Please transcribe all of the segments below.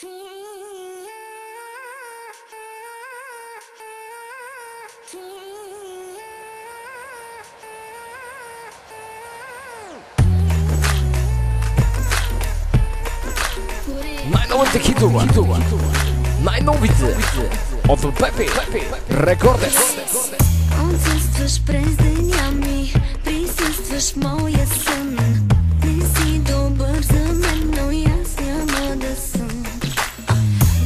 Najnovite hitova, najnovite od Pepi Recordes. Отсъстваш през деня ми, присъстваш в моя сън. Не си добър за мен, но и аз няма да съм.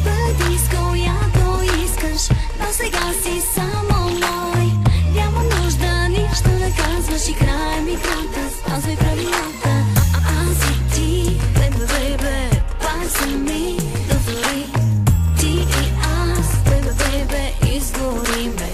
Бъди с която искаш, но сега си само мой. Няма нужда нищо да казваш, играй ми играта, спазвай правилата. Аз и ти, бебе, пак сами до зори. Ти и аз, бебе, изгориме,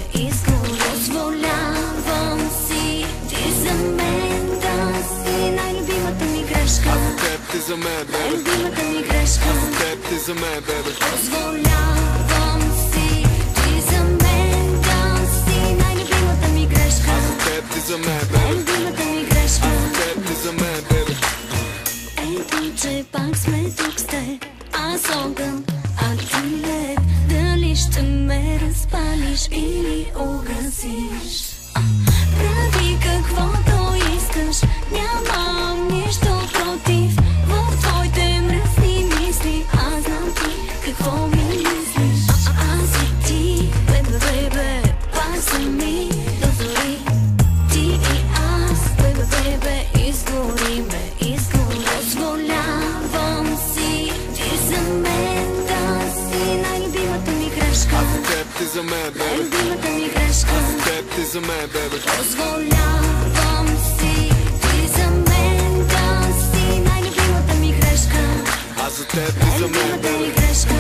позволявам си ти за мен да си най-любимата ми грешка. Аз за теб, ти за мен, бебе. Най-любимата ми грешка. Аз за теб, ти за мен, бебе. Позволявам си ти за мен да си най-любимата ми грешка. Аз за теб, ти за мен, бебе. Най-любимата ми грешка. Аз за теб, ти за мен, бебе. Ето, че пак сме тук с теб. Аз огън, а ти лед. Дали ще ме разпалиш или огасиш? Прави каквото искаш, нямам нищо против. В твоите мръсни мисли, аз знам ти какво ми мислиш. Аз и ти, бебе, пак сами до зори. Ти и аз, бебе, изгориме. Позволявам си ти за мен да си най-любимата ми грешка. Аз за теб, ти за мен, бебе. Най-любимата ми грешка. Аз за теб, ти за мен, бебе. Позволявам си ти за мен да си най-любимата ми грешка. Аз за теб, ти за мен, Най-любимата ми бебе. грешка.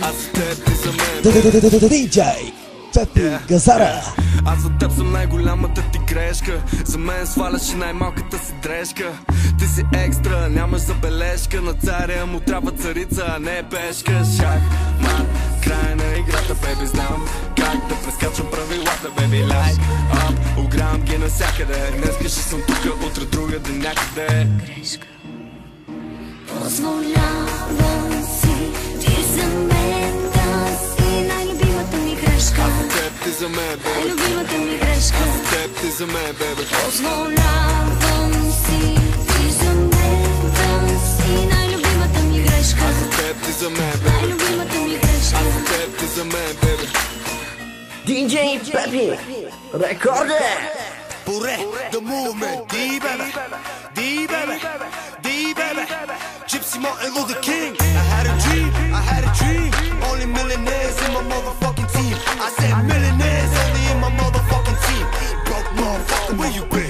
Аз за теб, ти за мен, бебе. Диджей Пепи Газара. Аз за теб съм най-голямата ти грешка. За мен сваляш и най-малката си дрежка. Ти си екстра, нямаш забележка. На царя му трябва царица, а не пешка. Шах, мат, край на играта, беби. Знам как да прескачам правилата, беби. Лайк, ап, ограм ги навсякъде. Днес ще съм тука, утре друга ден някъде. Грешка. Позволявам си ти за мен да си най-любимата ми грешка. Аз за теб, ти за мен, бебе. Най-любимата ми грешка. Аз за теб, ти за мен, бебе. Позволявам си ти за мен да си най-любимата ми грешка. Аз за теб, ти за мен, бебе. Най-любимата ми грешка. Аз за теб, ти за мен, бебе. Диджей Пепи Recordes. Pure, the movement, D baby, D baby, D baby. Gypsy Martin Luther King. I had a dream. Only millionaires in my motherfucking team. I said millionaires only in my motherfucking team. Broke motherfucker, where you been?